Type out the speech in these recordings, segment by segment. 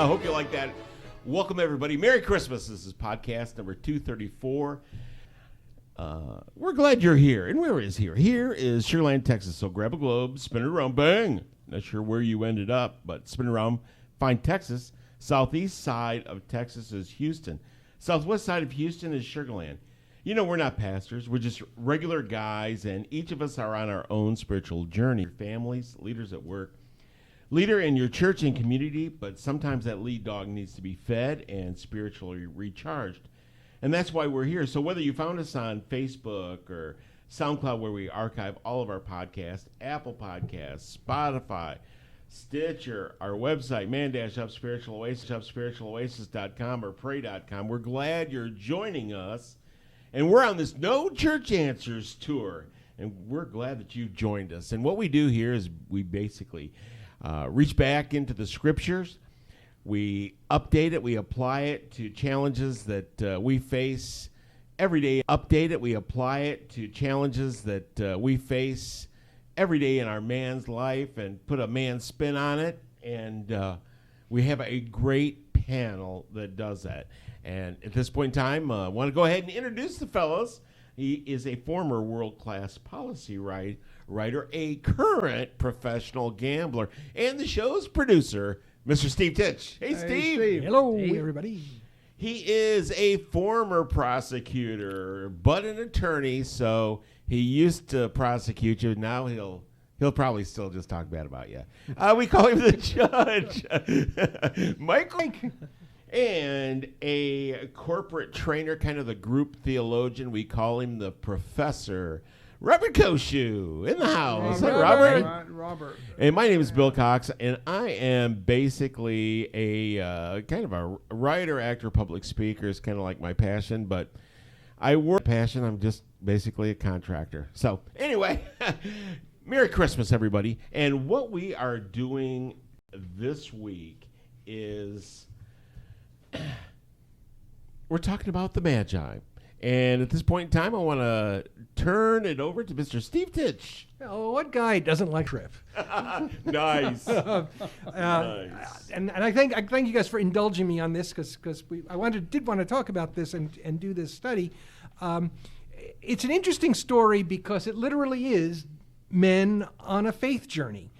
I hope you like that. Welcome, everybody. Merry Christmas. This is podcast number 234. We're glad you're here. And where is here? Here is Sugar Land, Texas. So grab a globe, spin it around, bang. Not sure where you ended up, but spin around, find Texas. Southeast side of Texas is Houston. Southwest side of Houston is Sugar Land. You know, we're not pastors. We're just regular guys, and each of us are on our own spiritual journey. Families, leaders at work, leader in your church and community, but sometimes that lead dog needs to be fed and spiritually recharged. And that's why we're here. So whether you found us on Facebook or SoundCloud, where we archive all of our podcasts, Apple Podcasts, Spotify, Stitcher, our website, man-upspiritualoasis.com or pray.com, we're glad you're joining us. And we're on this No Church Answers tour, and we're glad that you joined us. And what we do here is we basically reach back into the scriptures. We update it. We apply it to challenges that we face every day. Update it. We apply it to challenges that we face every day in our man's life and put a man spin on it. And we have a great panel that does that. And at this point in time, I want to go ahead and introduce the fellows. He is a former world-class policy writer, a current professional gambler, and the show's producer, Mr. Steve Titch. Hey, Steve. Hello, everybody. He is a former prosecutor, but an attorney, so he used to prosecute you. Now he'll probably still just talk bad about you. We call him the judge, Michael. And a corporate trainer, kind of the group theologian. We call him the professor, Robert Cocheu, in the house. Hey, Robert. Robert. And my name is Bill Cox, and I am basically a kind of a writer, actor, public speaker is kind of like my passion, but I work passion. I'm just basically a contractor. So anyway, Merry Christmas, everybody. And what we are doing this week is we're talking about the Magi. And at this point in time, I want to turn it over to Mr. Steve Titch. Oh, what guy doesn't like trip? Nice. Nice. And I thank you guys for indulging me on this because I did want to talk about this and do this study. It's an interesting story because it literally is men on a faith journey.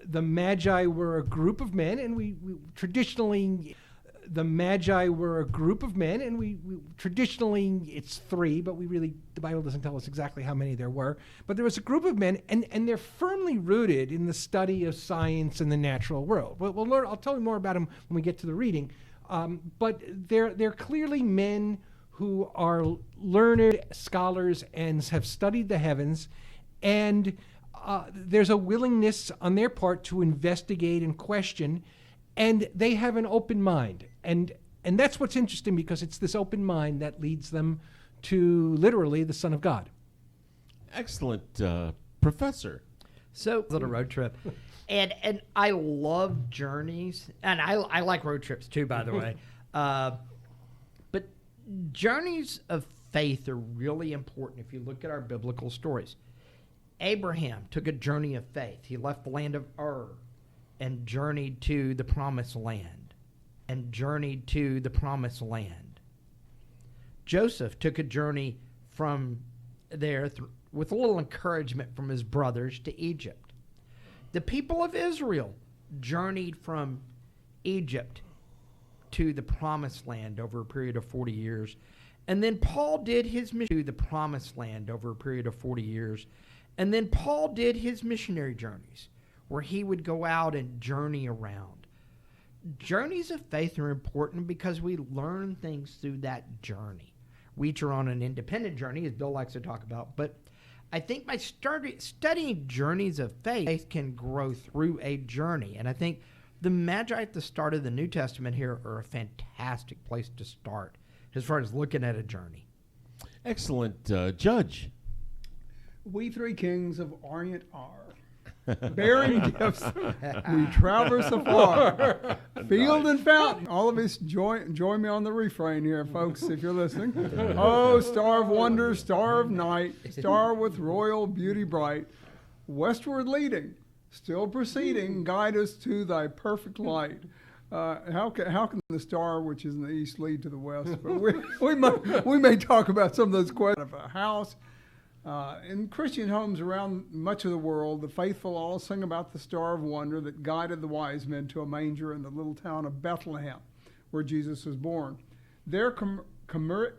The Magi were a group of men, and we traditionally. The Magi were a group of men, and we traditionally it's three, but the Bible doesn't tell us exactly how many there were. But there was a group of men, and they're firmly rooted in the study of science and the natural world. We'll learn. I'll tell you more about them when we get to the reading. But they're clearly men who are learned scholars and have studied the heavens, and there's a willingness on their part to investigate and question. And they have an open mind. And that's what's interesting because it's this open mind that leads them to literally the Son of God. Excellent, Professor. So, little road trip. And I love journeys. And I like road trips too, by the way. But journeys of faith are really important if you look at our biblical stories. Abraham took a journey of faith. He left the land of Ur and journeyed to the promised land, Joseph took a journey from there with a little encouragement from his brothers to Egypt. The people of Israel journeyed from Egypt to the promised land over a period of 40 years. And then Paul did his mission to the promised land over a period of 40 years. And then Paul did his missionary journeys, where he would go out and journey around. Journeys of faith are important because we learn things through that journey. We each are on an independent journey, as Bill likes to talk about, but I think by studying journeys of faith can grow through a journey. And I think the Magi at the start of the New Testament here are a fantastic place to start as far as looking at a journey. Excellent, Judge. We three kings of Orient are. Bearing gifts, we traverse afar, field and fountain. All of us join me on the refrain here, folks, if you're listening. Oh, star of wonder, star of night, star with royal beauty bright, westward leading, still proceeding, guide us to thy perfect light. How can the star which is in the east lead to the west? But we may talk about some of those questions of a house. In Christian homes around much of the world, the faithful all sing about the star of wonder that guided the wise men to a manger in the little town of Bethlehem, where Jesus was born. They're commemorating.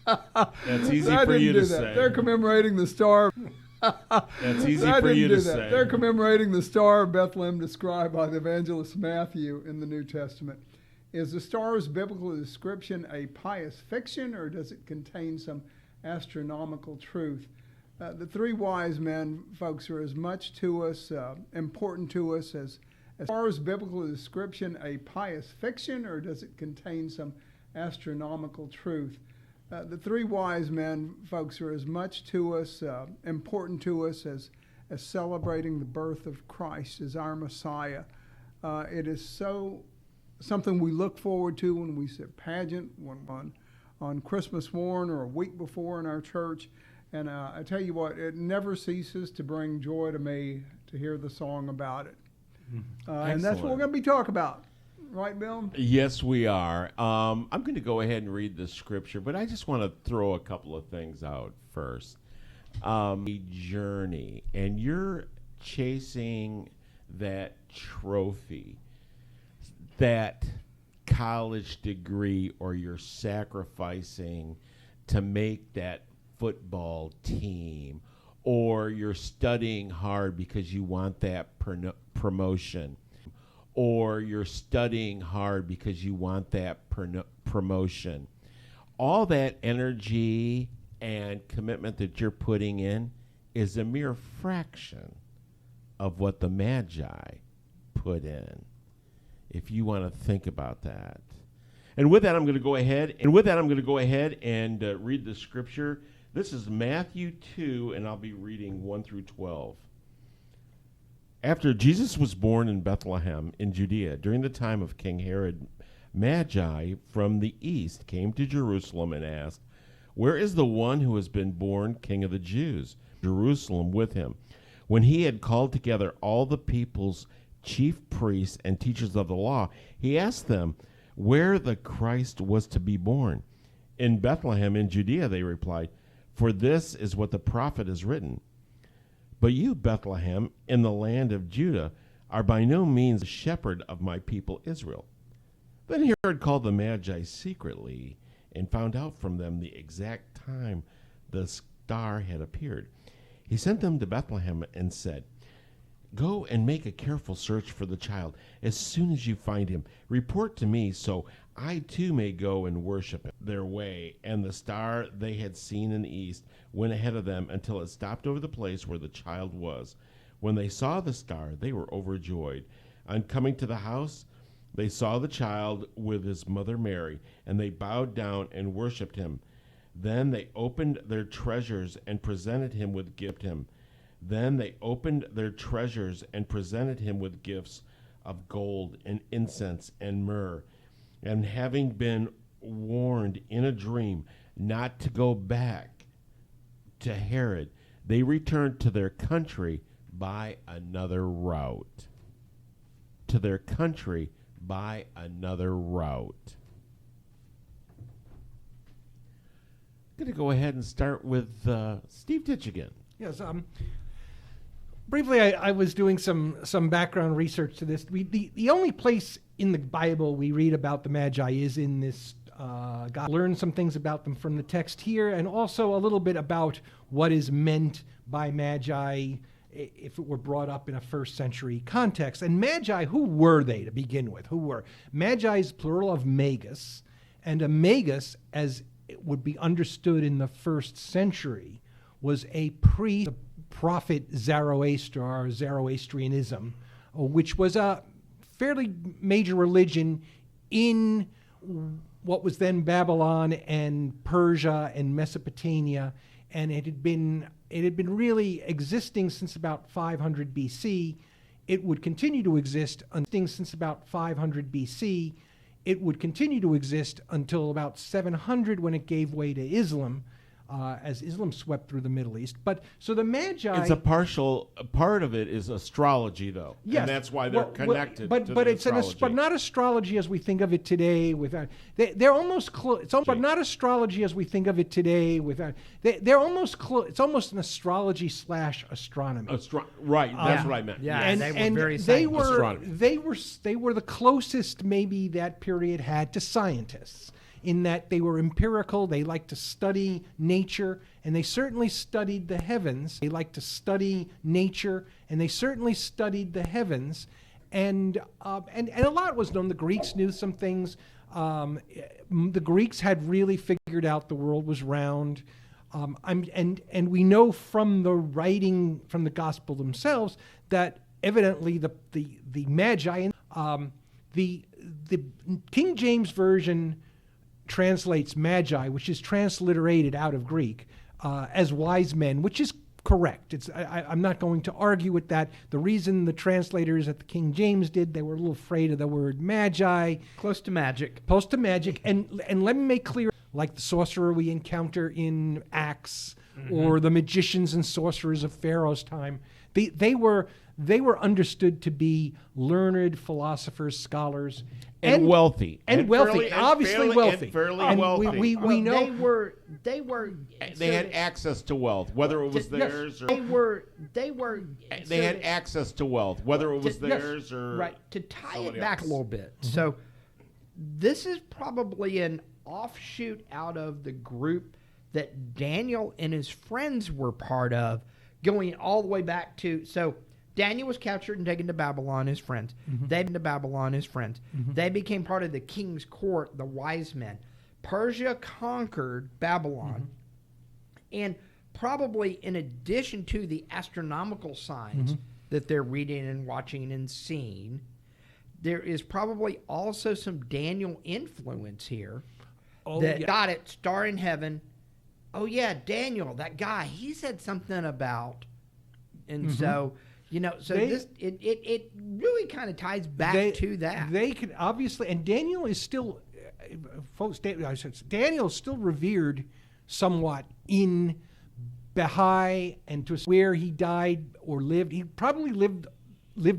That's easy for you to say. They're commemorating the star. That's easy for you to say. They're commemorating the star of Bethlehem described by the evangelist Matthew in the New Testament. Is the star's biblical description a pious fiction, or does it contain some astronomical truth? The three wise men, folks, are as much to us, important to us as far as biblical description a pious fiction, or does it contain some astronomical truth? The three wise men, folks, are as much to us, important to us as celebrating the birth of Christ as our Messiah. It is something we look forward to when we sit pageant on Christmas morn or a week before in our church. And I tell you what, it never ceases to bring joy to me to hear the song about it. And that's what we're going to be talking about. Right, Bill? Yes, we are. I'm going to go ahead and read the scripture, but I just want to throw a couple of things out first. A journey, and you're chasing that trophy, that college degree, or you're sacrificing to make that football team, or you're studying hard because you want that promotion, or you're studying hard because you want that promotion. All that energy and commitment that you're putting in is a mere fraction of what the Magi put in, if you want to think about that. And with that, I'm going to go ahead and read the scripture. This is Matthew 2, and I'll be reading 1 through 12. After Jesus was born in Bethlehem in Judea, during the time of King Herod, Magi from the east came to Jerusalem and asked, "Where is the one who has been born King of the Jews?" Jerusalem with him. When he had called together all the people's chief priests and teachers of the law, he asked them where the Christ was to be born. "In Bethlehem in Judea," they replied, "for this is what the prophet has written. But you, Bethlehem, in the land of Judah, are by no means the shepherd of my people Israel." Then Herod called the Magi secretly and found out from them the exact time the star had appeared. He sent them to Bethlehem and said, "Go and make a careful search for the child. As soon as you find him, report to me so I too may go and worship him." Their way, and the star they had seen in the east went ahead of them until it stopped over the place where the child was. When they saw the star, they were overjoyed. On coming to the house, they saw the child with his mother Mary, and they bowed down and worshipped him. Then they opened their treasures and presented him with gifts of gold and incense and myrrh. And having been warned in a dream not to go back to Herod, they returned to their country by another route. I'm going to go ahead and start with Steve Titch again. Yes. Briefly, I was doing some background research to this. The only place in the Bible we read about the Magi is in this. God learned some things about them from the text here, and also a little bit about what is meant by Magi if it were brought up in a first century context. And Magi, who were they to begin with? Magi is plural of magus, and a magus, as it would be understood in the first century, was a priest, prophet Zoroaster, or Zoroastrianism, which was a fairly major religion in what was then Babylon and Persia and Mesopotamia, and it had been really existing since about 500 BC. It would continue to exist since about 500 BC. It would continue to exist until about 700, when it gave way to Islam. as Islam swept through the Middle East. But so the Magi. It's a part of it is astrology, though. Yes, and that's why they're connected. But to but the it's astrology. but not astrology as we think of it today. They're almost close. But not astrology as we think of it today. They're almost close. It's almost an astrology / astronomy. Right, that's what I meant. Yeah, And they were very they scientific. were Astronomy. they were the closest maybe that period had to scientists, in that they were empirical. They liked to study nature, and they certainly studied the heavens. They liked to study nature, and they certainly studied the heavens, and a lot was known. The Greeks knew some things. The Greeks had really figured out the world was round. And we know from the writing from the gospel themselves that evidently the Magi, the King James version translates Magi, which is transliterated out of Greek, as wise men, which is correct. I'm not going to argue with that. The reason the translators at the King James did, they were a little afraid of the word Magi. Close to magic. And let me make clear, like the sorcerer we encounter in Acts, or the magicians and sorcerers of Pharaoh's time, they were understood to be learned philosophers, scholars, and wealthy. Obviously wealthy. And fairly And wealthy. we know They had access to wealth, whether it was theirs or they had access to wealth, whether it was theirs or right. To tie it somebody back else. a little bit, so this is probably an offshoot out of the group that Daniel and his friends were part of, going all the way back to Daniel was captured and taken to Babylon, his friends. They became part of the king's court, the wise men. Persia conquered Babylon, and probably in addition to the astronomical signs that they're reading and watching and seeing, there is probably also some Daniel influence here got it, star in heaven. Oh yeah, Daniel, that guy, he said something about, and so it really kind of ties back to that. They could obviously, and Daniel is still, Daniel is still revered somewhat in Baha'i, and to where he died or lived. He probably lived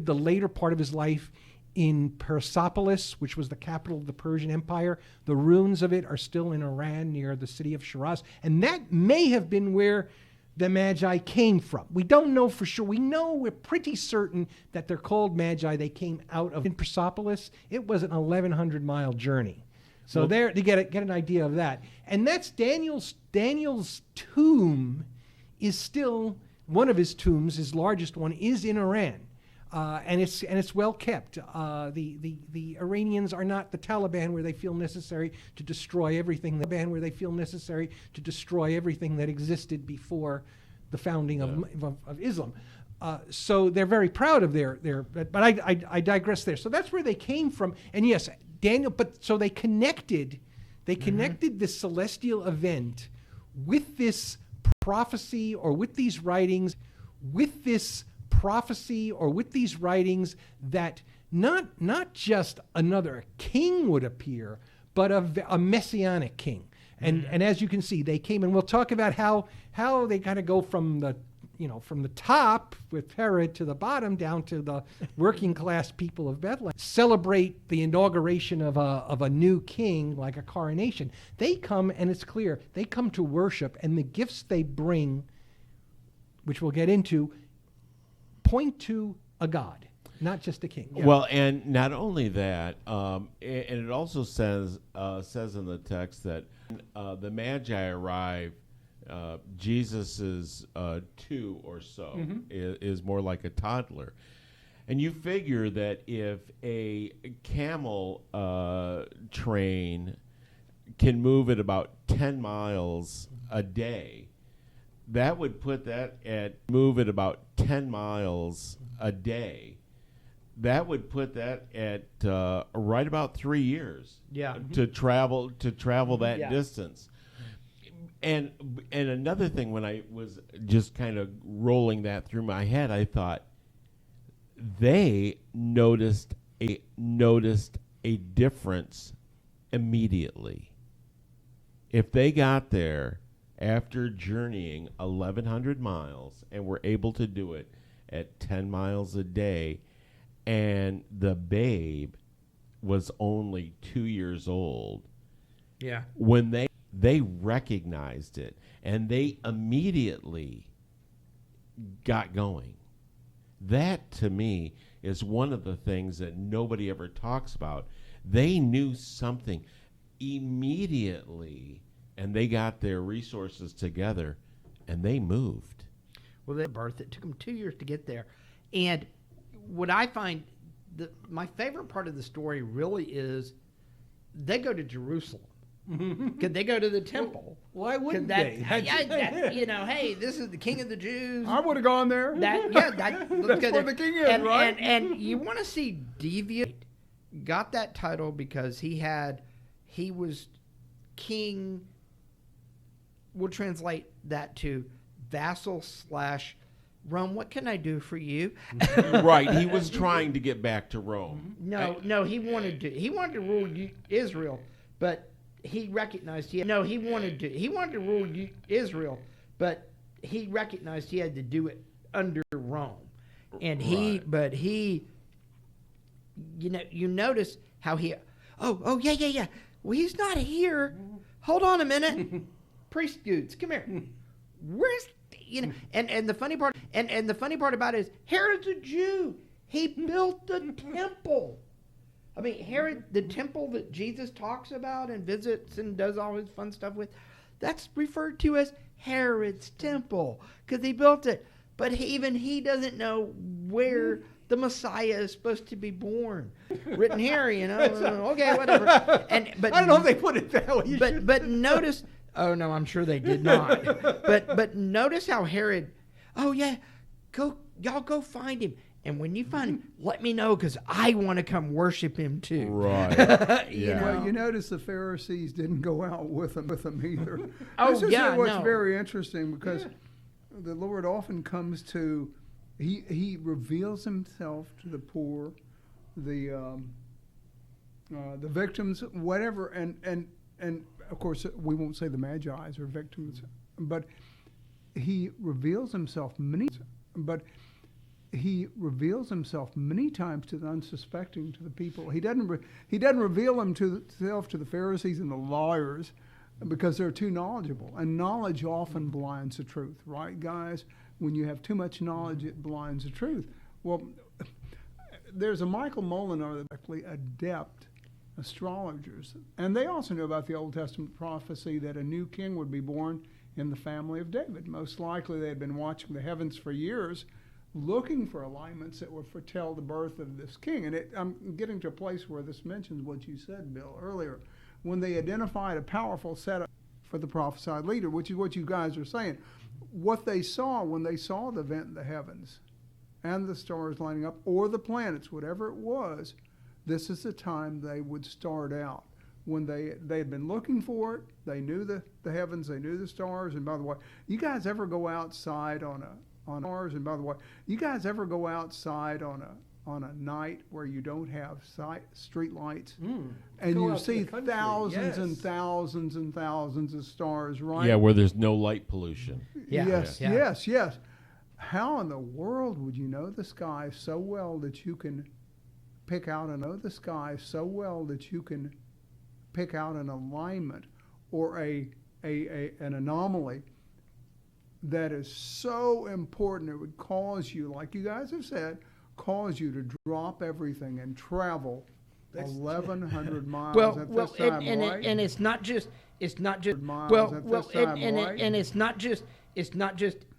the later part of his life in Persepolis, which was the capital of the Persian Empire. The ruins of it are still in Iran near the city of Shiraz, and that may have been where the Magi came from. We don't know for sure. We're pretty certain that they're called Magi. They came out of in Persepolis. It was an 1,100-mile journey. So there to get an idea of that. And that's Daniel's tomb is still one of his tombs. His largest one is in Iran. And it's well kept. The Iranians are not the Taliban, where they feel necessary to destroy everything. That existed before the founding of Islam. So they're very proud of their. But I digress there. So that's where they came from. And yes, Daniel. But so they connected this celestial event with this prophecy, or with these writings, that not just another king would appear, but a messianic king. And as you can see, they came, and we'll talk about how they kind of go from the top with Herod to the bottom down to the working class people of Bethlehem. Celebrate the inauguration of a new king, like a coronation. They come, and it's clear, they come to worship, and the gifts they bring, which we'll get into, point to a god, not just a king. Yeah. Well, and not only that, and it also says in the text that the Magi arrive. Jesus is 2 or so, is more like a toddler. And you figure that if a camel train can move at about 10 miles a day, that would put that at right about 3 years. Yeah. To travel that distance. And another thing, when I was just kind of rolling that through my head, I thought they noticed a difference immediately. If they got there after journeying 1,100 miles, and were able to do it at 10 miles a day, and the babe was only 2 years old. Yeah. When they recognized it, and they immediately got going. That, to me, is one of the things that nobody ever talks about. They knew something immediately, and they got their resources together, and they moved. Well, they birthed. It took them 2 years to get there. And what I find, my favorite part of the story really is they go to Jerusalem. Could they go to the temple? Why wouldn't they? they? You know, hey, this is the King of the Jews. I would have gone there. Let's That's go where there. the king is, right? And you want to see deviant got that title because he was king. We'll translate that to vassal / Rome. What can I do for you? Right, he was trying to get back to Rome. No, he wanted to rule Israel, but he recognized he wanted to rule Israel, but he recognized he had to do it under Rome, and you notice how he, yeah. Well, he's not here. Hold on a minute, priest dudes, come here. Where's and the funny part about it is Herod's a Jew. He built the temple. I mean, Herod, the temple that Jesus talks about and visits and does all his fun stuff with, that's referred to as Herod's temple because he built it. But even he doesn't know where the Messiah is supposed to be born. Written here, okay, whatever. But I don't know if they put it that way. But notice, oh no, I'm sure they did not. But notice how Herod, y'all go find him. And when you find him, let me know because I want to come worship him too. Right. Well, you notice the Pharisees didn't go out with them either. What's very interesting because the Lord often comes to, he reveals himself to the poor, the victims, whatever, and of course we won't say the Magi's are victims, but he reveals himself many times to the unsuspecting, to the people. He doesn't reveal himself to the Pharisees and the lawyers because they're too knowledgeable. And knowledge often blinds the truth, right, guys? When you have too much knowledge, it blinds the truth. Well, there's a Michael Molinar, adept astrologers, and they also knew about the Old Testament prophecy that a new king would be born in the family of David. Most likely they had been watching the heavens for years, looking for alignments that would foretell the birth of this king. And I'm getting to a place where this mentions what you said, Bill, earlier, when they identified a powerful setup for the prophesied leader, which is what you guys are saying. What they saw when they saw the event in the heavens and the stars lining up, or the planets, whatever it was, this is the time they would start out. When they had been looking for it, they knew the heavens, they knew the stars. And by the way, you guys ever go outside on Mars? And by the way, you guys ever go outside on a night where you don't have street lights, and you see thousands and thousands and thousands of stars, right? Yeah, where there's no light pollution. Yes. How in the world would you know the sky so well that you can pick out an alignment or an anomaly that is so important it would cause you, like you guys have said, to drop everything and travel 1,100 miles at this time, right? And it's not just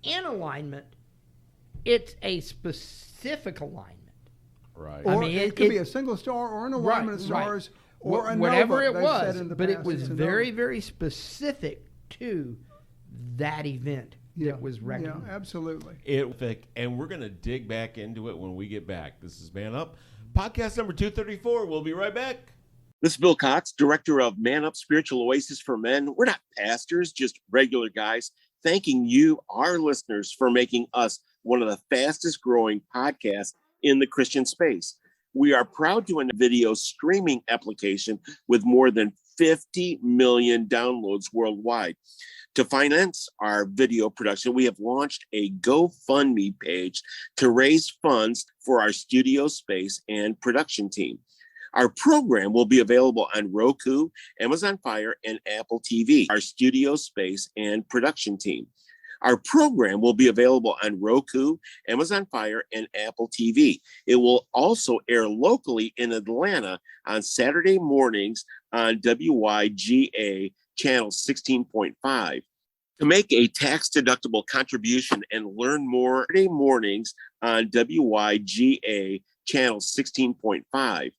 in alignment. It's a specific alignment. Right. Or it could be a single star or an alignment of stars or a whatever nova, it was, but it was very, very specific to that event. That was recognized. Yeah, absolutely. And we're going to dig back into it when we get back. This is Man Up, podcast number 234. We'll be right back. This is Bill Cox, director of Man Up Spiritual Oasis for Men. We're not pastors, just regular guys. Thanking you, our listeners, for making us one of the fastest growing podcasts in the Christian space. We are proud to a video streaming application with more than 50 million downloads worldwide. To finance our video production, we have launched a GoFundMe page to raise funds for our studio space and production team. Our program will be available on Roku, Amazon Fire, and Apple TV. Our studio space and production team. Our program will be available on Roku, Amazon Fire, and Apple TV. It will also air locally in Atlanta on Saturday mornings on WYGA channel 16.5. To make a tax-deductible contribution and learn more, Saturday mornings on WYGA channel 16.5.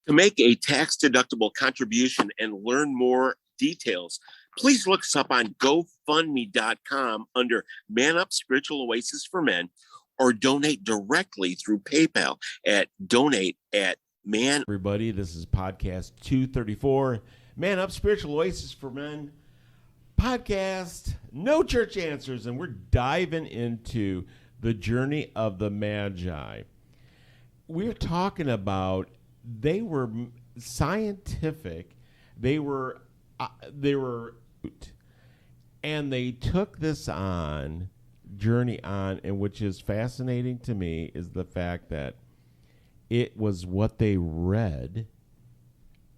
To make a tax-deductible contribution and learn more details, please look us up on GoFundMe.com under Man Up Spiritual Oasis for Men, or donate directly through PayPal at donate@man. Everybody, this is podcast 234, Man Up Spiritual Oasis for Men podcast, No Church Answers, and we're diving into the journey of the Magi. We're talking about they were scientific, they were and they took this journey on, and which is fascinating to me is the fact that it was what they read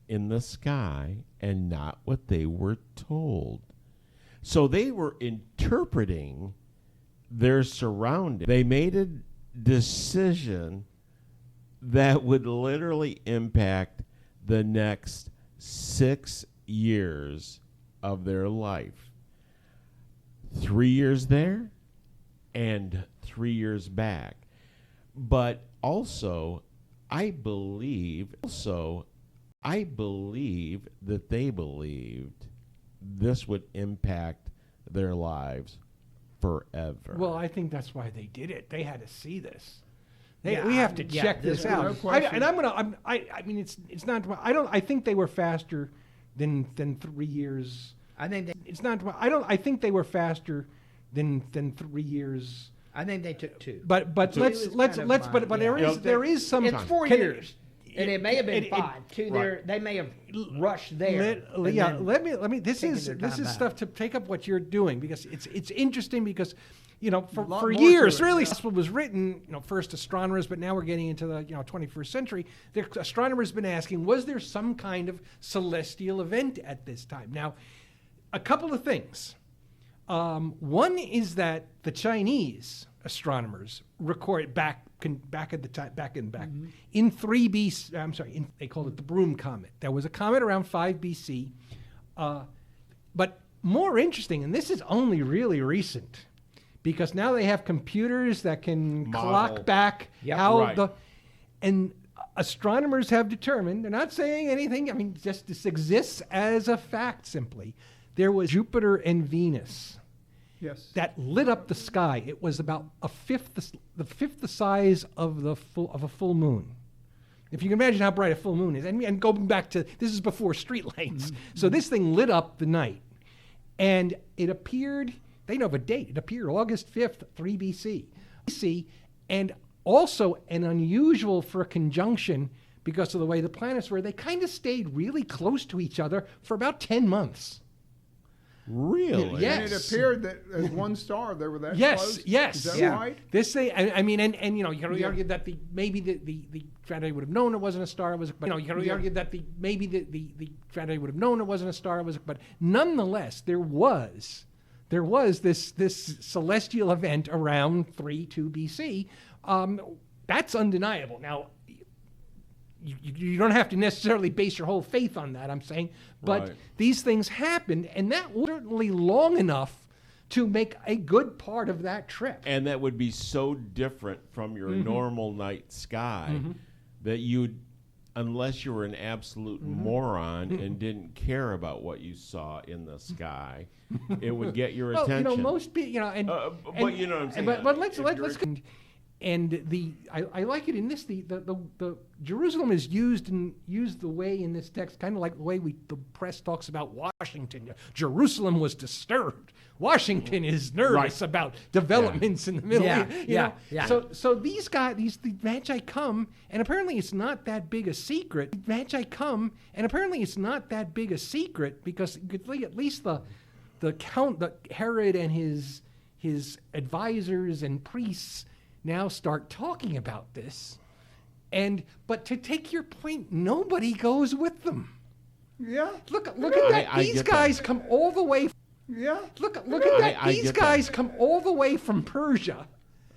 in the sky and not what they were told. So they were interpreting their surroundings. They made a decision that would literally impact the next 6 years of their life. 3 years there and 3 years back. But also, I believe that they believed this would impact their lives forever. Well, I think that's why they did it. They had to see this. We Yeah, have to yeah, check this no out. question. I mean, it's not. I think they were faster than 3 years. I think they, It's not. I think they were faster than 3 years. I think they took 2. But Two let's is let's kind of let's my- but yeah. there is some. It's 4 can- years. And it may have been it- 5. 2 right. there. They may have rushed there. Let me. This taken is their this time is back. stuff to take up what you're doing, because it's interesting, because for lot for more to years it, really yeah. gospel was written, first astronomers, but now we're getting into the 21st century. The astronomers been asking, was there some kind of celestial event at this time? Now, a couple of things. One is that the Chinese astronomers record back at the time, in 3 BC. I'm sorry, they called it the Broom comet. There was a comet around 5 BC, but more interesting, and this is only really recent, because now they have computers that can Model. clock back Yep. how Right. and astronomers have determined, they're not saying anything, I mean, just this exists as a fact simply. There was Jupiter and Venus Yes. that lit up the sky. It was about the fifth the size of a full moon. If you can imagine how bright a full moon is, and going back to, this is before streetlights. So this thing lit up the night, and it appeared, they know of a date, it appeared August 5th, 3 BC. And also an unusual for a conjunction, because of the way the planets were, they kind of stayed really close to each other for about 10 months. Really? Yeah. And it Yes. appeared that as one star they were that Yes, close. yes. Is that Yeah. right? This thing, I mean, and you can Yeah. argue that maybe the Trinity would have known it wasn't a star. But you can Yeah. argue that maybe the Trinity would have known it wasn't a star. But nonetheless, there was this celestial event around 2 BC. That's undeniable. Now, you don't have to necessarily base your whole faith on that, I'm saying. But Right. these things happened, and that was certainly long enough to make a good part of that trip. And that would be so different from your normal night sky that you'd, unless you were an absolute moron and didn't care about what you saw in the sky, it would get your Well, attention. most people, but you know what I'm saying. But let's If you're- and I like it in this, the Jerusalem is used the way in this text, kind of like the way the press talks about Washington. Jerusalem was disturbed. Washington is nervous about developments in the Middle Yeah, East. yeah. So these guys, the Magi come, and apparently it's not that big a secret. Magi come, and apparently it's not that big a secret, because you could see at least the the Herod and his advisors and priests now start talking about this, but to take your point, nobody goes with them. Yeah. Look at that. These guys come all the way. Yeah. Look at that. These guys come all the way from Persia.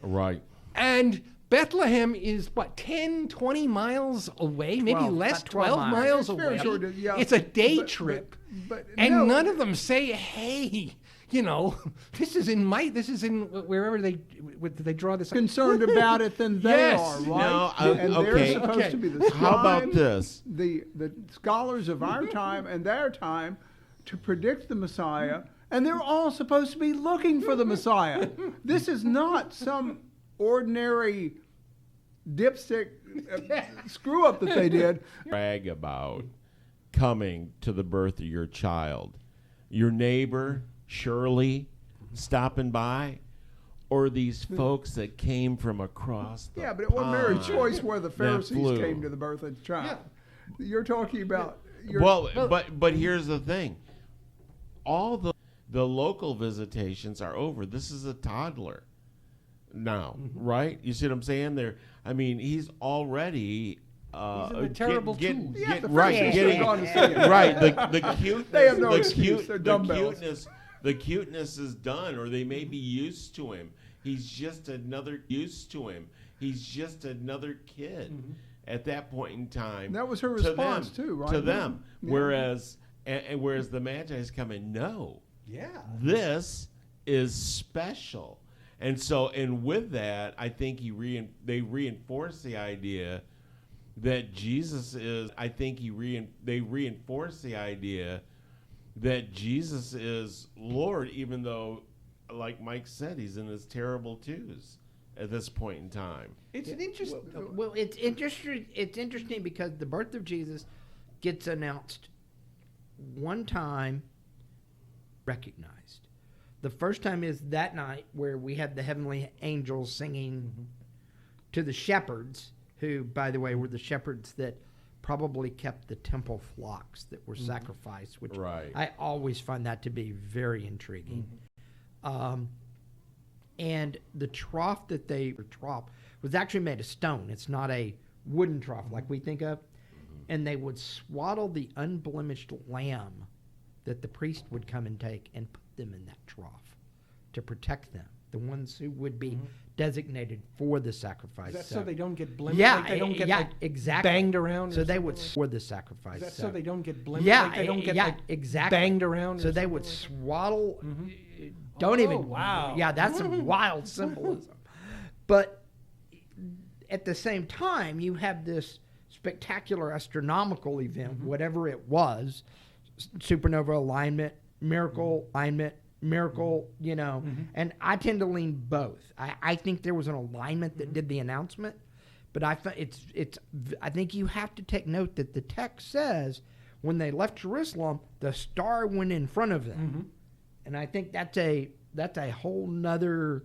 Right. And Bethlehem is, 10, 20 miles away, maybe 12, less, about 12 miles miles. away. It's very short, yeah. It's a day But- trip. but and no. none of them say, hey, this is in wherever they draw this. Concerned about it than they Yes. are, right? No, and okay. they're supposed Okay. to be the How about scribes, this? The scholars of our time and their time to predict the Messiah, and they're all supposed to be looking for the Messiah. This is not some ordinary dipstick screw up that they did. Brag about coming to the birth of your child. Your neighbor, Shirley, stopping by, or these folks that came from across the Yeah, but it wasn't Mary's pond choice where the that Pharisees flew. came to the birth of the child. You're talking about. But here's the thing. All the local visitations are over. This is a toddler now, right? You see what I'm saying? He's already He's in a terrible twos. Yeah, the right, Pharisees getting have gone to see it. right. The cuteness, They have no the excuse. They're dumbbells. the cuteness is done, or they may be used to him. He's just another kid at that point in time. That was her to response them, too, right? To them, Yeah. whereas the Magi is coming, no. Yeah. This is special. And with that, I think they reinforce the idea that Jesus is, they reinforce the idea that Jesus is Lord, even though, like Mike said, he's in his terrible twos at this point in time. It's an interesting. Well, it's interesting. It's interesting because the birth of Jesus gets announced one time, recognized. The first time is that night where we had the heavenly angels singing to the shepherds, who, by the way, were the shepherds that probably kept the temple flocks that were sacrificed, which Right. I always find that to be very intriguing. And the trough was actually made of stone. It's not a wooden trough like we think of. And they would swaddle the unblemished lamb that the priest would come and take and put them in that trough to protect them, the ones who would be designated for the sacrifice. Is that so they don't get blemished? Yeah, like they don't get exactly banged around. So or they something would like for the sacrifice. that? Is that so they don't get blemished? Yeah, like they don't get exactly banged around. So or they something would like that? swaddle. Oh, wow. Yeah, that's some wild symbolism. But at the same time, you have this spectacular astronomical event, whatever it was, supernova alignment, miracle alignment, miracle, and I tend to lean both. I think there was an alignment that did the announcement, but I think you have to take note that the text says when they left Jerusalem, the star went in front of them. And I think that's a whole nother.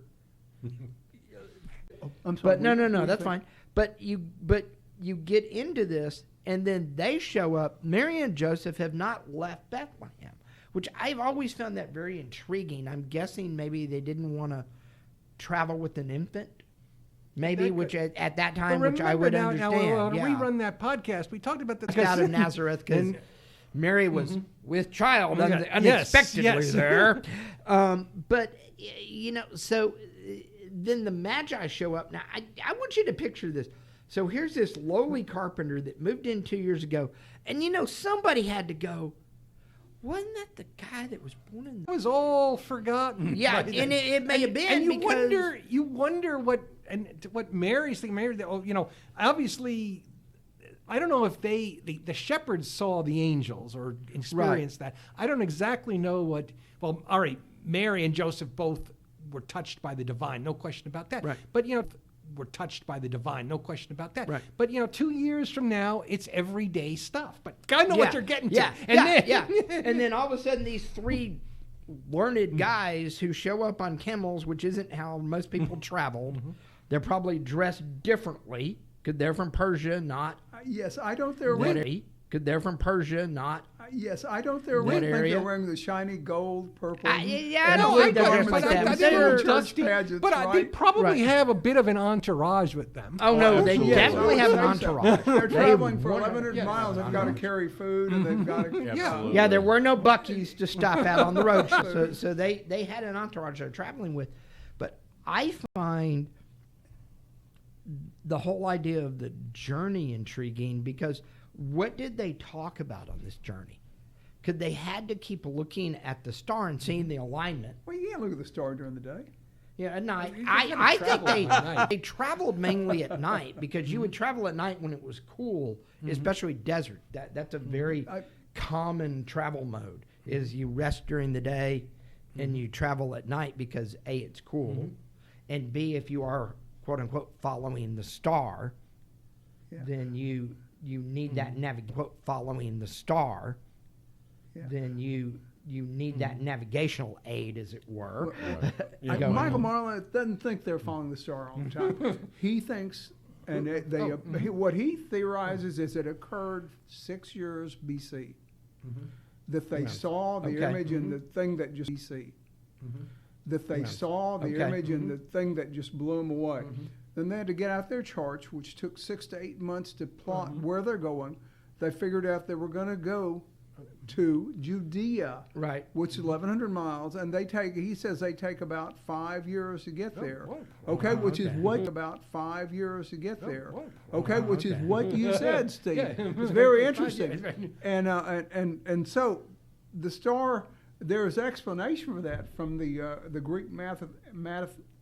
I'm sorry. But no, that's fine. But you get into this, and then they show up. Mary and Joseph have not left Bethlehem, which I've always found that very intriguing. I'm guessing maybe they didn't want to travel with an infant. Maybe, which at that time, which I would understand. Now, to rerun that podcast, we talked about this. Out of Nazareth, because Mary was with child Yes, unexpectedly there. But, so then the Magi show up. Now, I want you to picture this. So here's this lowly carpenter that moved in 2 years ago. And, somebody had to go, wasn't that the guy that was born in It was all forgotten. Yeah, by and then. it may have been And because... you wonder what Mary's thinking. Mary, obviously, I don't know if the shepherds saw the angels or experienced that. I don't exactly know what. Well, all right, Mary and Joseph both were touched by the divine, no question about that. Right. But were touched by the divine, no question about that. Right. But 2 years from now, it's everyday stuff. But I know what you're getting to. Yeah, And and then all of a sudden, these three learned guys who show up on camels, which isn't how most people traveled. They're probably dressed differently because they're from Persia, not Yes, I don't. They're Italy. Because they're from Persia, not. Yes, I don't That think area? they're wearing the shiny gold, purple. Yeah, I and don't blue think they're garments like that that, we but see in they're church dusty. pageants, But they right? probably Right. have a bit of an entourage with them. Oh, no, they Yes, definitely have an I would say so. entourage. They're They traveling for were- 1,100 miles. They've got to carry food, and they've got to. Absolutely. Yeah, there were no Buc-ee's to stop out on the road. So they had an entourage they're traveling with. But I find the whole idea of the journey intriguing because what did they talk about on this journey? Because they had to keep looking at the star and seeing the alignment. Well, you can't look at the star during the day. Yeah, at night. You just I gotta think travel at night. they traveled mainly at night because you would travel at night when it was cool, especially desert. That's a very common travel mode. Is you rest during the day and you travel at night because A, it's cool, and B, if you are quote unquote following the star, then you need that quote following the star, then you need that navigational aid, as it were. Going Michael on. Marlin doesn't think they're following the star all the time. He thinks, and what he theorizes is it occurred 6 years BC. That they saw the image and the thing that just BC. That they saw the image and the thing that just blew them away. Then they had to get out their charts, which took 6 to 8 months to plot where they're going. They figured out they were going to go to Judea, Right. which is 1,100 miles, and he says they take about 5 years to get there. Okay, which is what about 5 years to get there. Okay, which is what you said, Steve. It's very interesting, and so the star. There is explanation for that from the Greek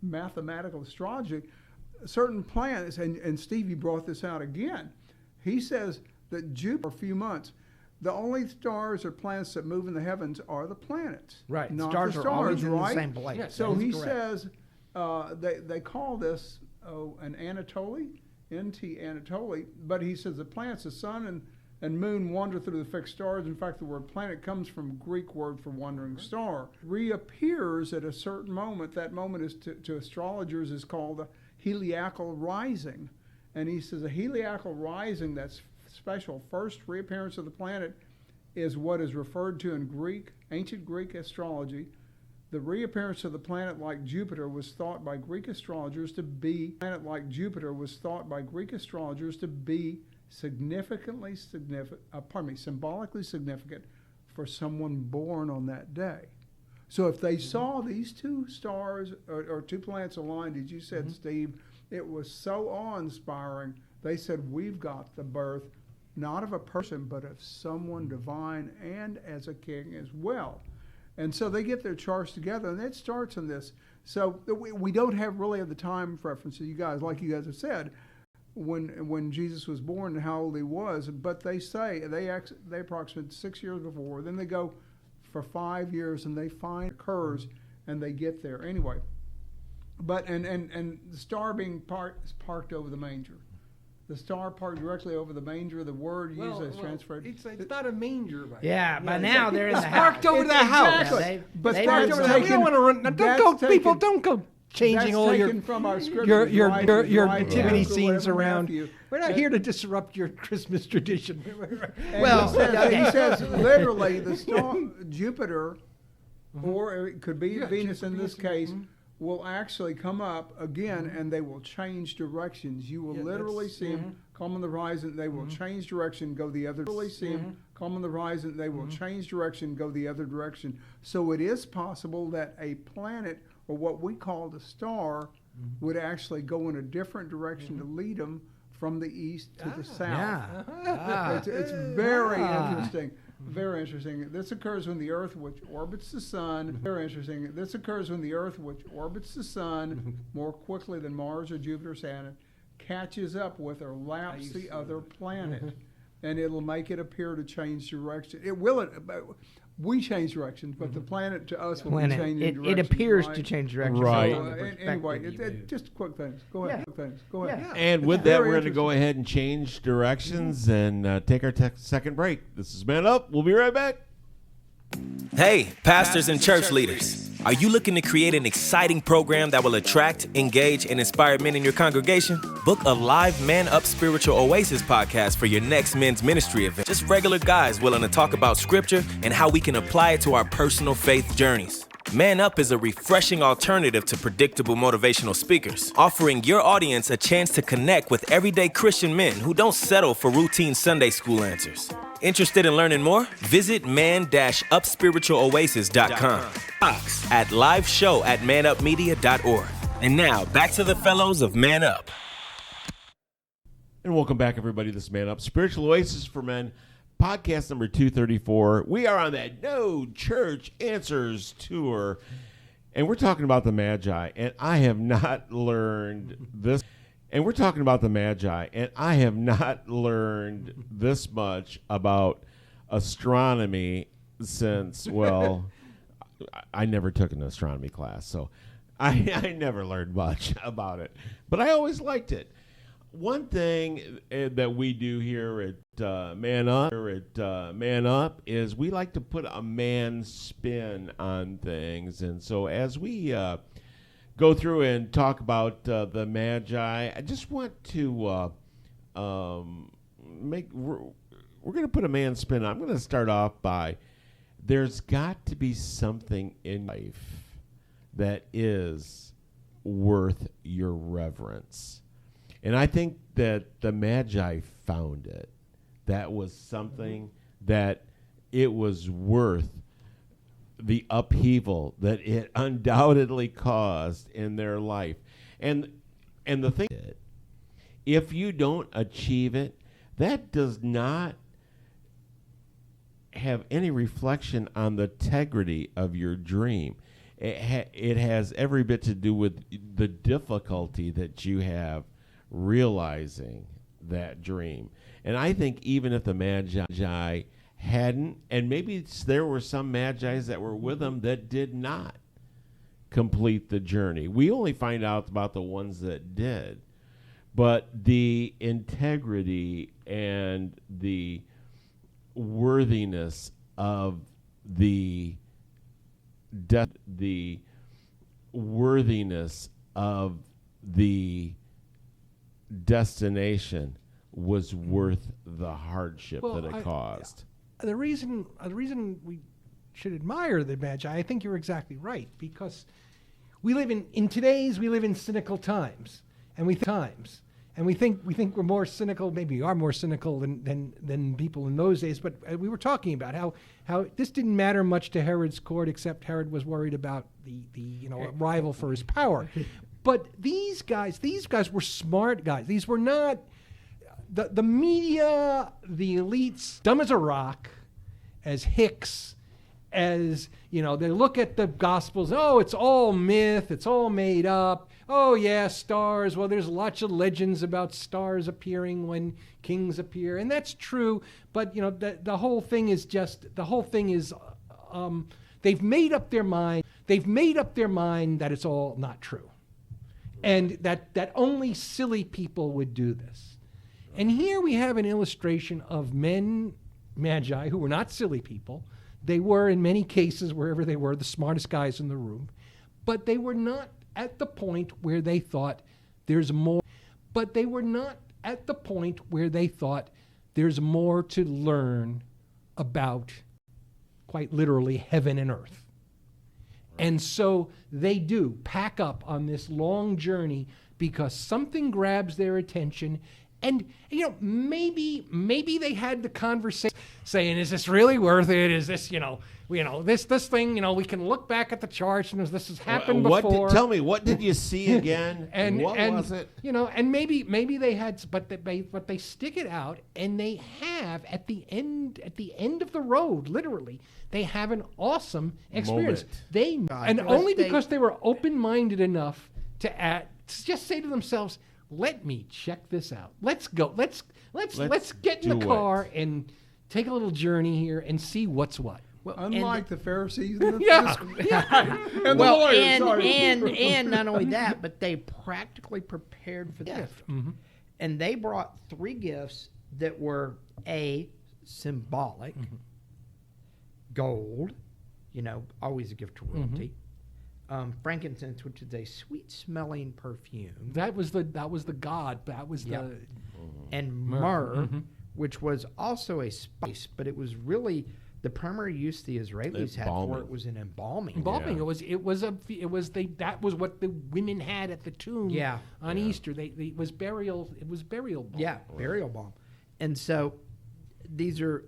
mathematical astrology. Certain planets, and Stevie brought this out again. He says that Jupiter, for a few months, the only stars or planets that move in the heavens are the planets, Right. not Stars the are stars, always in right? the same place. Yes, So That is he correct. says they call this an Anatoly, NT Anatoly, but he says the planets, the sun and moon wander through the fixed stars. In fact, the word planet comes from Greek word for wandering star. Reappears at a certain moment. That moment is to astrologers is called a heliacal rising. And he says a heliacal rising, that's special first reappearance of the planet, is what is referred to in Greek, ancient Greek astrology. The reappearance of the planet like Jupiter was thought by Greek astrologers to be symbolically significant for someone born on that day. So if they saw these two stars or two planets aligned, as you said, Steve, it was so awe-inspiring. They said, we've got the birth, not of a person, but of someone divine and as a king as well. And so they get their charts together, and it starts on this. So we don't have really the time references, you guys, like you guys have said, when Jesus was born and how old he was, but they say they approximate 6 years before. Then they go for 5 years and they find it occurs and they get there anyway. But and the star being parked over the manger. The star parked directly over the manger. The word used as transferred. It's not a manger, right? Yeah, by now they're in the It's house. parked over the house. Exactly. But they've that's been Parked over the house. We don't want to run. that's Don't go, people. taken- Don't go changing That's all taken from our scriptures, your right, nativity Luke, scenes whatever, around. Matthew. We're not here to disrupt your Christmas tradition. And Well, he says literally the star Jupiter, or it could be Venus in this case, will actually come up again, and they will change directions. You will literally see them come on the horizon. They will change direction, go the other. Literally see them come on the horizon. They will change direction, go the other direction. So it is possible that a planet, or what we call the star, would actually go in a different direction to lead them from the east to the south. Yeah. It's very interesting. Very interesting. This occurs when the Earth, which orbits the Sun, very interesting. This occurs when the Earth, which orbits the Sun more quickly than Mars or Jupiter or Saturn, catches up with or laps the other planet. And it'll make it appear to change direction. It will. We change directions, but the planet to us will be changing direction. It appears right? to change direction. Right. from the perspective Anyway, you move. just quick things. Go ahead. Yeah. Quick things. Go ahead. Yeah. And with It's that, very we're going to go interesting. ahead and change directions and take our second break. This is Man Up. We'll be right back. Hey, pastors and church leaders. Are you looking to create an exciting program that will attract, engage, and inspire men in your congregation? Book a live Man Up Spiritual Oasis podcast for your next men's ministry event. Just regular guys willing to talk about scripture and how we can apply it to our personal faith journeys. Man Up is a refreshing alternative to predictable motivational speakers, offering your audience a chance to connect with everyday Christian men who don't settle for routine Sunday school answers. Interested in learning more? Visit man-upspiritualoasis.com. Box at liveshow@manupmedia.org. And now, back to the fellows of Man Up. And welcome back, everybody. This is Man Up, Spiritual Oasis for Men, podcast number 234. We are on that No Church Answers tour, and we're talking about the Magi, and I have not learned this. And we're talking about the Magi, and I have not learned this much about astronomy since, well, I never took an astronomy class, so I never learned much about it. But I always liked it. One thing that we do here at Man Up is we like to put a man spin on things. And so as we go through and talk about the Magi, I just want to we're going to put a man spin. I'm going to start off by, there's got to be something in life that is worth your reverence. And I think that the Magi found it. That was something that it was worth the upheaval that it undoubtedly caused in their life. And the thing is, if you don't achieve it, that does not have any reflection on the integrity of your dream. It has every bit to do with the difficulty that you have realizing that dream. And I think even if the Magi hadn't, and maybe there were some Magi that were with them that did not complete the journey. We only find out about the ones that did. But the integrity and the worthiness of the destination was worth the hardship that it caused. The reason we should admire the Magi, I think you're exactly right, because we live in cynical times, and we think we're more cynical. Maybe we are more cynical than people in those days. But we were talking about how this didn't matter much to Herod's court, except Herod was worried about the rival for his power. But these guys were smart guys. These were not the media, the elites, dumb as a rock, as hicks, as, they look at the Gospels, oh, it's all myth, it's all made up. Oh, yeah, stars. Well, there's lots of legends about stars appearing when kings appear, and that's true. But, the whole thing is they've made up their mind. They've made up their mind that it's all not true, and that only silly people would do this. And here we have an illustration of Magi, who were not silly people. They were, in many cases, wherever they were, the smartest guys in the room. But they were not at the point where they thought there's more. But they were not at the point where they thought there's more to learn about, quite literally, heaven and earth. And so they do pack up on this long journey because something grabs their attention. And, maybe they had the conversation saying, is this really worth it? Is this, this thing, we can look back at the charts and this has happened before. Tell me, what did you see again? and what was it? And maybe they had, but they stick it out, and they have at the end of the road, literally, they have an awesome experience. Because they were open-minded enough to just say to themselves, let me check this out. Let's go. Let's get in the car and take a little journey here and see what's what. Well, unlike the Pharisees and the lawyers. And not only that, but they practically prepared for the gift. Mm-hmm. And they brought 3 gifts that were symbolic, gold, always a gift to royalty. Frankincense, which is a sweet-smelling perfume. That was the god. That was And myrrh, which was also a spice, but it was really the primary use the Israelis had for it was in embalming. Embalming. Yeah. That was what the women had at the tomb. On Easter. It was burial. It was burial balm. Yeah, burial balm. And so these are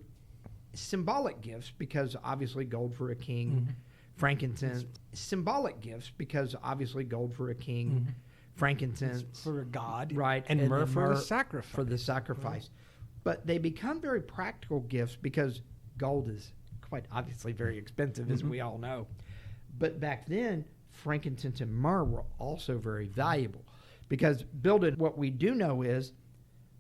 symbolic gifts because obviously gold for a king. Frankincense, symbolic gifts because obviously gold for a king, frankincense for a god, right, and myrrh for the sacrifice. But they become very practical gifts because gold is quite obviously very expensive, as we all know. But back then, frankincense and myrrh were also very valuable because building what we do know is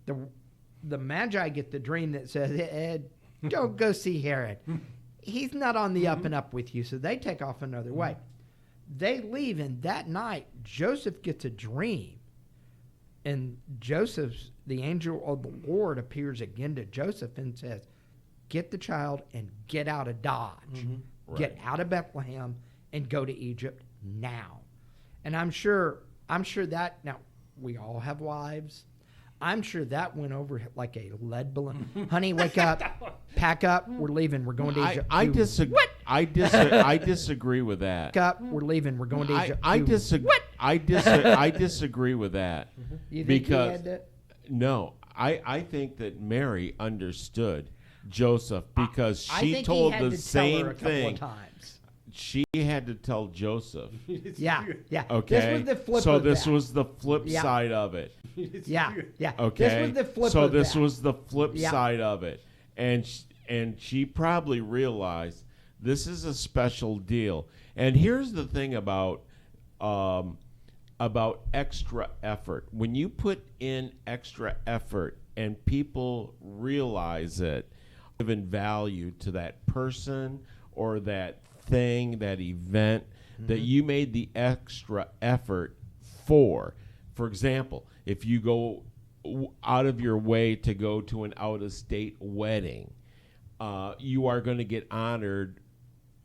the Magi get the dream that says, Ed, don't go see Herod. He's not on the up and up with you, so they take off another way. They leave, and that night, Joseph gets a dream. And the angel of the Lord appears again to Joseph and says, get the child and get out of Dodge. Get out of Bethlehem and go to Egypt now. And I'm sure that, now, we all have wives. I'm sure that went over like a lead balloon. Honey, wake up, pack up, we're leaving, we're going to Egypt. I disagree. What? I disagree with that. Pack up, we're leaving, we're going to Egypt. I disagree with that. You think because no, I think that Mary understood Joseph because she told the same thing. She had to tell Joseph. Yeah. Okay. This was the flip side of it. Yeah. Okay. This was the flip. So this was the flip side of it, and she probably realized this is a special deal. And here's the thing about extra effort. When you put in extra effort and people realize it, giving value to that person or that thing, that event that you made the extra effort for. For example, if you go out of your way to go to an out-of-state wedding, you are going to get honored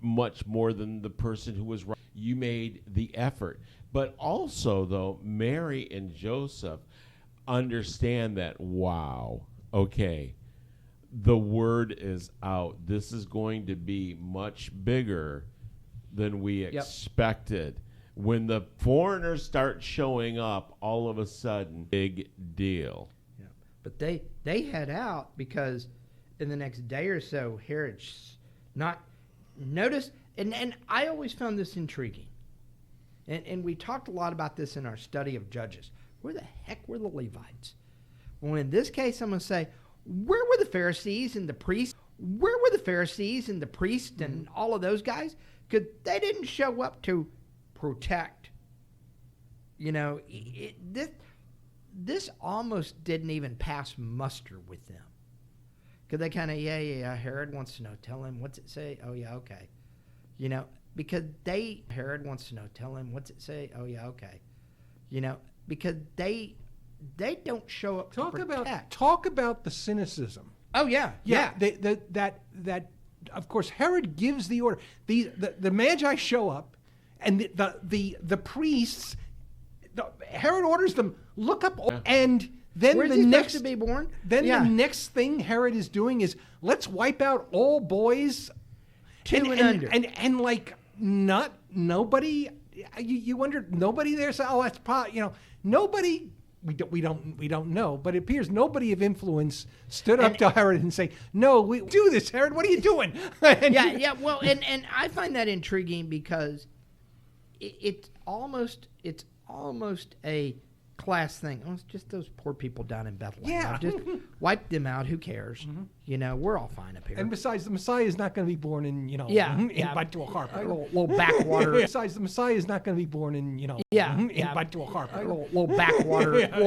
much more than the person who was right. You made the effort. But also, though, Mary and Joseph understand that, wow, okay, the word is out. This is going to be much bigger than we expected. When the foreigners start showing up, all of a sudden, big deal. Yeah. But they head out because in the next day or so, Herod's not notice. And I always found this intriguing. And we talked a lot about this in our study of Judges. Where the heck were the Levites? Well, in this case, I'm going to say, where were the Pharisees and the priests? Where were the Pharisees and the priests and all of those guys? Because they didn't show up to protect. This almost didn't even pass muster with them. Because they kind of, Herod wants to know. Tell him, what's it say? Oh, yeah, okay. Because Herod wants to know. Tell him, what's it say? Oh, yeah, okay. Because they don't show up to protect. Talk about the cynicism. Oh, yeah. That of course, Herod gives the order. The Magi show up, and the priests, Herod orders them, look up, and then where's the he next supposed to be born? Then the next thing Herod is doing is, let's wipe out all boys 2 and under. And like, not nobody, you wonder, nobody there said, oh, that's nobody. We don't know, but it appears nobody of influence stood up to Herod and say, "No, we do this, Herod. What are you doing?" Well, and I find that intriguing because it's almost a class thing. Oh, it's just those poor people down in Bethlehem. Yeah, just wipe them out. Who cares? We're all fine up here. And besides, the Messiah is not going to be born in bud to a carpet. A little backwater. Besides, the Messiah is not going to be born in bud to a carpet. A little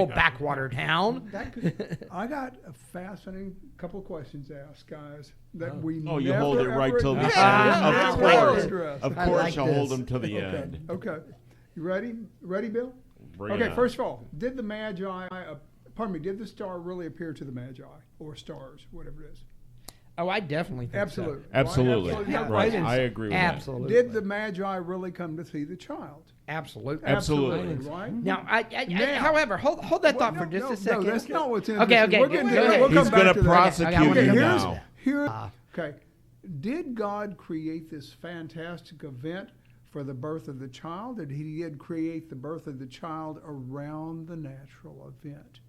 backwater town. I got a fascinating couple of questions asked, guys. That we you hold it right till the end. Of course, you'll hold them to the end. Okay. You ready? Ready, Bill? Okay, first of all, did the star really appear to the Magi, or stars, whatever it is? Oh, I definitely think Absolutely. so. Absolutely. Right, Yeah, Right. right. I agree with Absolutely. Did the Magi really come to see the child? Absolutely. Absolutely. Right? Now, Now- however, hold that thought for just no, a second. No, that's not what's Okay, interesting. okay, We're go getting to ahead. that. We'll that. come He's back going to to that. prosecute Okay, I wanna you come here's, now. here, okay. Did God create this fantastic event for the birth of the child? Did he create the birth of the child around the natural event?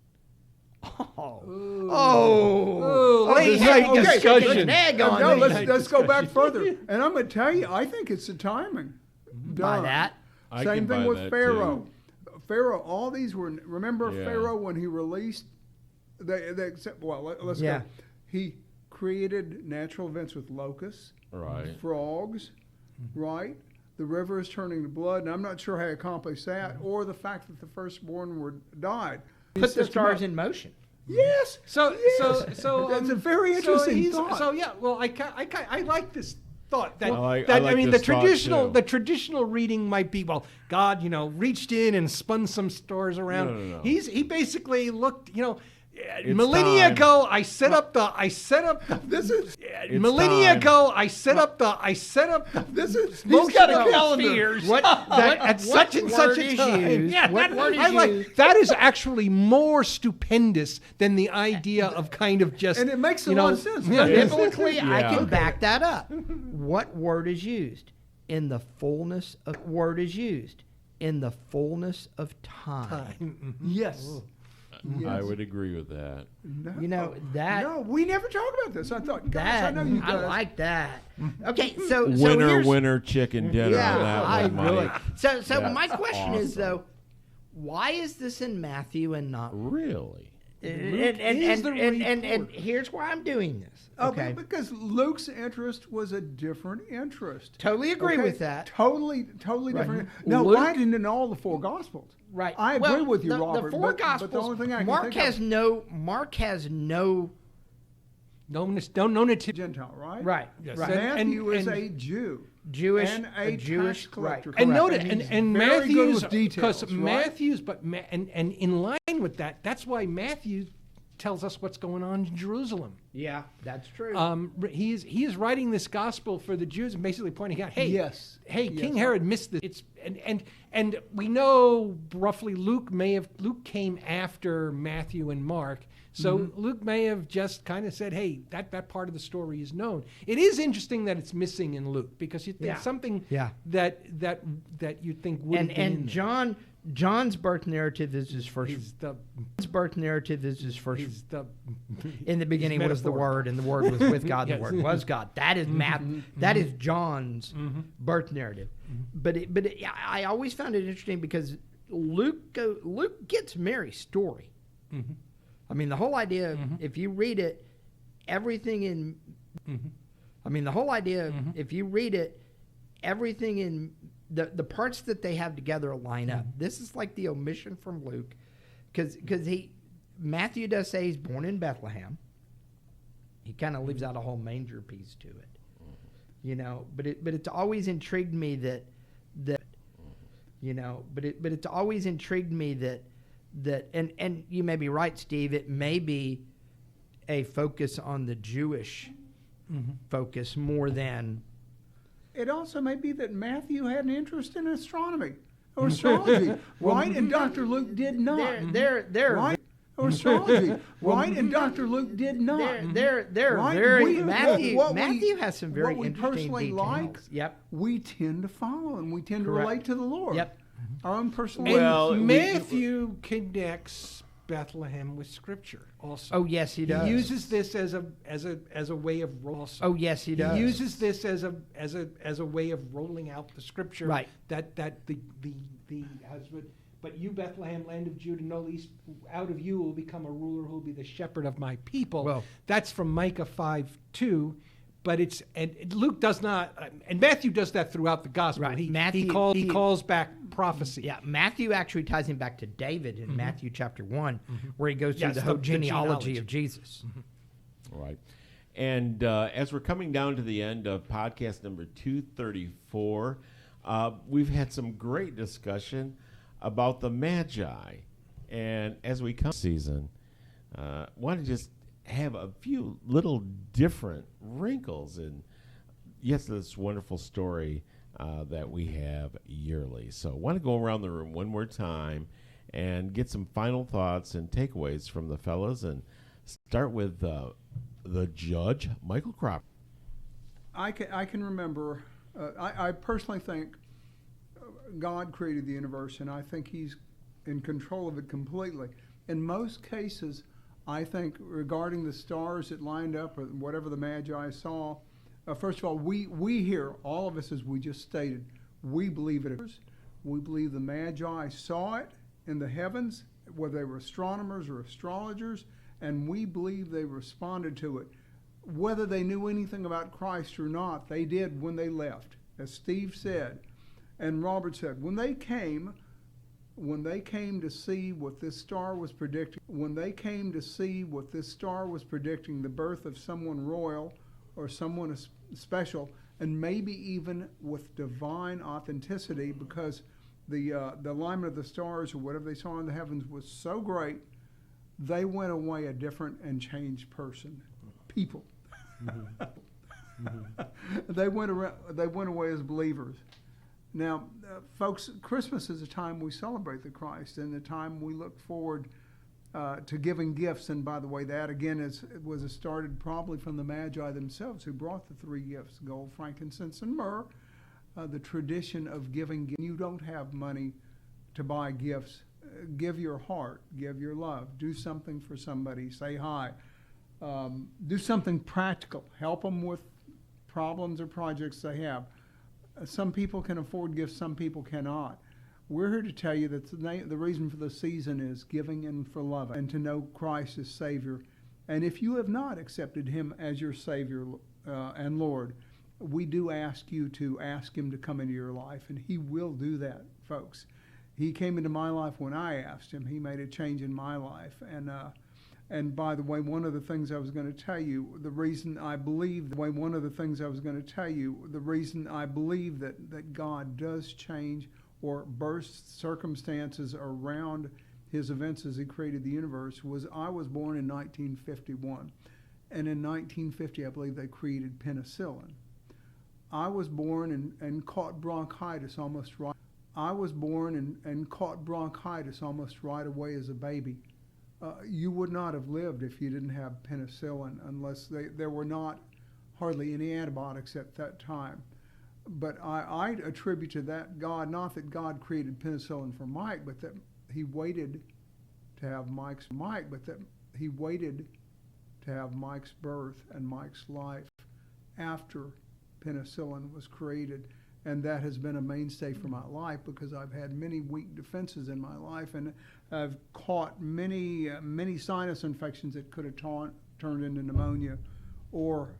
late this- night okay, discussion. An egg on No, me. let's go back further. And I'm going to tell you, I think it's the timing. By Done. that. I Same can thing buy with that, Pharaoh. too. Pharaoh, all these were, remember Yeah. Pharaoh when he released, let's Yeah. go. He created natural events with locusts, Right. frogs, right? The river is turning to blood, and I'm not sure how he accomplished that, or the fact that the firstborn died. He Put the sets them stars up. in motion. Yes. So yes. That's a very interesting he's- thought. So yeah, well, I like this thought that, I like the this thought, too. traditional reading might be, well, God, reached in and spun some stars around. No. He basically looked, It's millennia time. ago, I set up the This is millennia time. ago, I set up the this is. He's motion got a of calendar. spheres What- that what- at what such and such word a is time. used? Yeah, What that, word is I like used? that is actually more stupendous than the idea of kind of just And it makes a you lot know, of sense. yeah. Yes. Biblically, I Yeah. can back that up. What word is used? In the fullness of time. Yes. I would agree with that. No. That No, we never talk about this. I thought, gosh, I that know you I guys. like that. Okay, so Winner, here's, chicken dinner Yeah, on that I one, really. Mike. So That's my question is awesome. though, why is this in Matthew and not? Really? And here's why I'm doing this. Oh, Okay, because Luke's interest was a different interest. totally agree Okay? with that. Totally different. Now, Luke- why didn't in all the four Gospels? Right. I agree Well, with you, the, Robert. The four but Gospels. the only thing I can Mark think has of, no. no nativity. Gentile, right? Right. Yes. Right. Matthew is And- a Jew. Jewish. And a Jewish. tax collector. Right. And Correct. notice, And he's and very good Matthew's with details, because right? Matthew's, and in line with that, that's why Matthew tells us what's going on in Jerusalem. Yeah, that's true. He is writing this gospel for the Jews and basically pointing out, hey, Yes. hey, Yes. King Herod missed this. It's and we know roughly Luke came after Matthew and Mark. So Luke may have just kind of said, "Hey, that part of the story is known." It is interesting that it's missing in Luke because you think Yeah. something Yeah. that you think would have been in there. John's birth narrative is his first. He's the His birth narrative is his first. he's the In the beginning was the metaphorical. Word, and the Word was with God, and Yes. the Word was God. That is That is John's birth narrative. I always found it interesting because Luke gets Mary's story. I mean, the whole idea, if you read it, everything in. I mean, the whole idea, if you read it, everything in the parts that they have together line up. This is like the omission from Luke, because Matthew does say he's born in Bethlehem. He kind of leaves out a whole manger piece to it, But it's always intrigued me that it's always intrigued me that and you may be right, Steve. It may be a focus on the Jewish focus more than. It also may be that Matthew had an interest in astronomy or astrology, right? And Dr. Luke did not. They're right? Or astrology, right? And Dr. Luke did not. They're Right? very Matthew Matthew has some very what we interesting personally details. like. Yep. We tend to follow and we tend to Correct. relate to the Lord. Yep. Our own personal. Well, and we- Matthew connects Bethlehem with Scripture also. Oh yes, he does. He uses this as a way of also. Oh yes, he does. He uses this as a way of rolling out the Scripture. Right. That the but you, Bethlehem, land of Judah, know least out of you will become a ruler who will be the shepherd of my people. Well, that's from Micah 5:2. But and Luke does not, and Matthew does that throughout the gospel. Right. He Matthew- calls back prophecy. Yeah, Matthew actually ties him back to David in Matthew chapter 1, where he goes through Yes, the whole the genealogy genealogy. of Jesus. Right. And as we're coming down to the end of podcast number 234, we've had some great discussion about the Magi. And as we come season, want to just have a few little different wrinkles in, yes, this wonderful story that we have yearly. So I want to go around the room one more time and get some final thoughts and takeaways from the fellas, and start with the judge, Michael Cropper. I can remember, I personally think God created the universe, and I think he's in control of it completely. In most cases, I think regarding the stars that lined up or whatever the Magi saw, first of all, we here, all of us, as we just stated, we believe it. We believe the Magi saw it in the heavens, whether they were astronomers or astrologers, and we believe they responded to it. Whether they knew anything about Christ or not, they did when they left. As Steve said, and Robert said, when they came to see what this star was predicting, the birth of someone royal or someone special, and maybe even with divine authenticity, because the alignment of the stars or whatever they saw in the heavens was so great, they went away a different and changed person. People. They went away as believers. Now, folks, Christmas is a time we celebrate the Christ, and the time we look forward to giving gifts. And by the way, that again was started probably from the Magi themselves, who brought the three gifts: gold, frankincense, and myrrh. The tradition of giving. You don't have money to buy gifts. Give your heart, give your love, do something for somebody, say hi, do something practical, help them with problems or projects they have. Some people can afford gifts, some people cannot. We're here to tell you that the reason for the season is giving and for love, and to know Christ as Savior. And if you have not accepted him as your Savior and Lord, we do ask you to ask him to come into your life, and he will do that, folks. He came into my life when I asked him. He made a change in my life. And by the way, one of the things I was going to tell you, the reason I believe that God does change or burst circumstances around his events as he created the universe was I was born in 1951. And in 1950, I believe they created penicillin. I was born and caught bronchitis almost right. Almost right away as a baby. You would not have lived if you didn't have penicillin, unless there were not hardly any antibiotics at that time. But I attribute to that God, not that God created penicillin for Mike, but that he waited to have Mike's birth and Mike's life after penicillin was created. And that has been a mainstay for my life, because I've had many weak defenses in my life, and I've caught many sinus infections that could have turned into pneumonia, or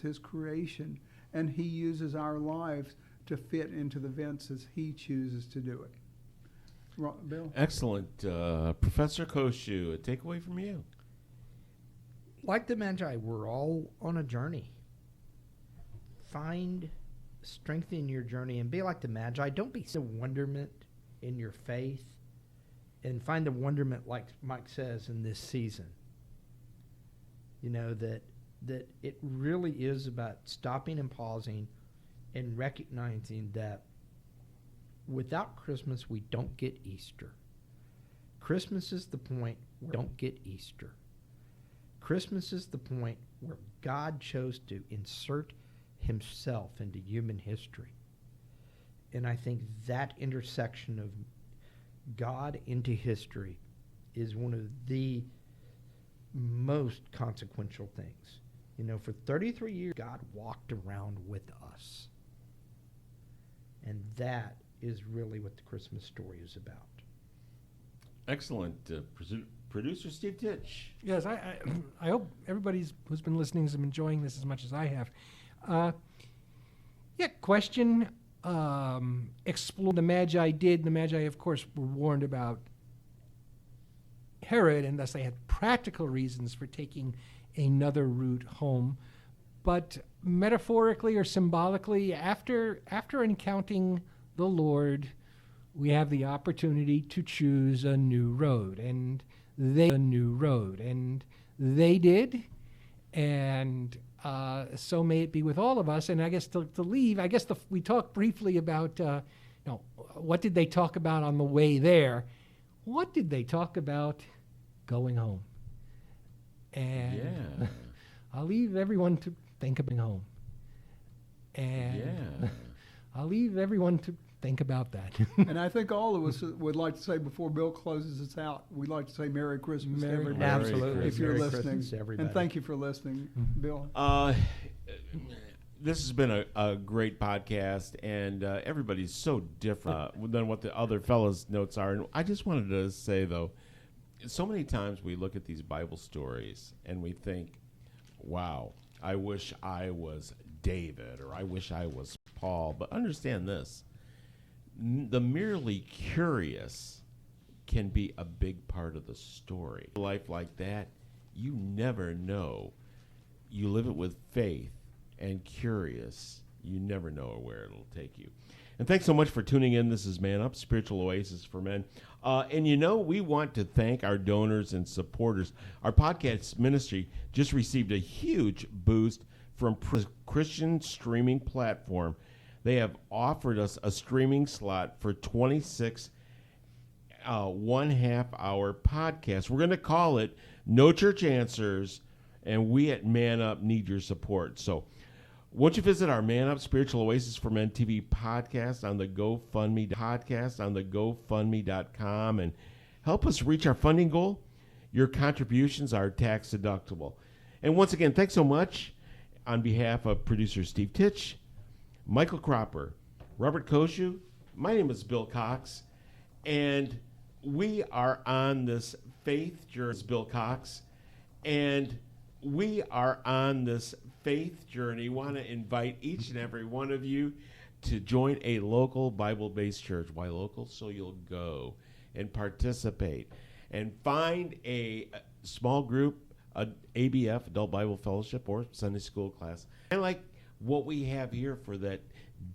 his creation. And he uses our lives to fit into the vents as he chooses to do it. Bill? Excellent. Professor Cocheu, a takeaway from you. Like the Magi, we're all on a journey. Find strength in your journey and be like the Magi. Don't be so wonderment in your faith, and find the wonderment, like Mike says, in this season. You know, that it really is about stopping and pausing and recognizing that without Christmas, we don't get Easter. Christmas is the point where we don't get Easter. Christmas is the point where God chose to insert himself into human history. And I think that intersection of God into history is one of the most consequential things. You know, for 33 years, God walked around with us. And that is really what the Christmas story is about. Excellent. Producer Steve Titch. Yes, I hope everybody who's been listening is enjoying this as much as I have. Question. Explore the Magi did. The Magi, of course, were warned about Herod, and thus they had practical reasons for taking another route home. But metaphorically or symbolically, after encountering the Lord, we have the opportunity to choose a new road, and they did, and so may it be with all of us. And I guess to leave, I guess we talked briefly about, what did they talk about on the way there? What did they talk about going home? And I'll leave everyone to think of going home. And I'll leave everyone to think about that. And I think all of us would like to say, before Bill closes us out, we'd like to say Merry Christmas to everybody. Absolutely. If you're Merry listening. Christmas to everybody. And thank you for listening, Bill. This has been a great podcast, and everybody's so different than what the other fellows' notes are. And I just wanted to say, though, so many times we look at these Bible stories and we think, wow, I wish I was David, or I wish I was Paul. But understand this, the merely curious can be a big part of the story. Life like that, you never know. You live it with faith and curious. You never know where it'll take you. And thanks so much for tuning in. This is Man Up, Spiritual Oasis for Men. And we want to thank our donors and supporters. Our podcast ministry just received a huge boost from Christian streaming platform. They have offered us a streaming slot for 26 1/2-hour podcasts. We're going to call it No Church Answers, and we at Man Up need your support. So won't you visit our Man Up Spiritual Oasis for Men TV podcast on the GoFundMe.com and help us reach our funding goal. Your contributions are tax deductible. And once again, thanks so much on behalf of producer Steve Titch, Michael Cropper, Robert Cocheu. My name is Bill Cox, and we are on this faith journey. Bill Cox, and we are on this faith journey. Want to invite each and every one of you to join a local Bible-based church. Why local? So you'll go and participate and find a small group, an ABF, Adult Bible Fellowship, or Sunday school class, and like what we have here for that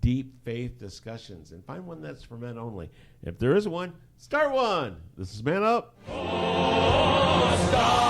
deep faith discussions, and find one that's for men only. If there is one, start one. This is Man Up. Oh,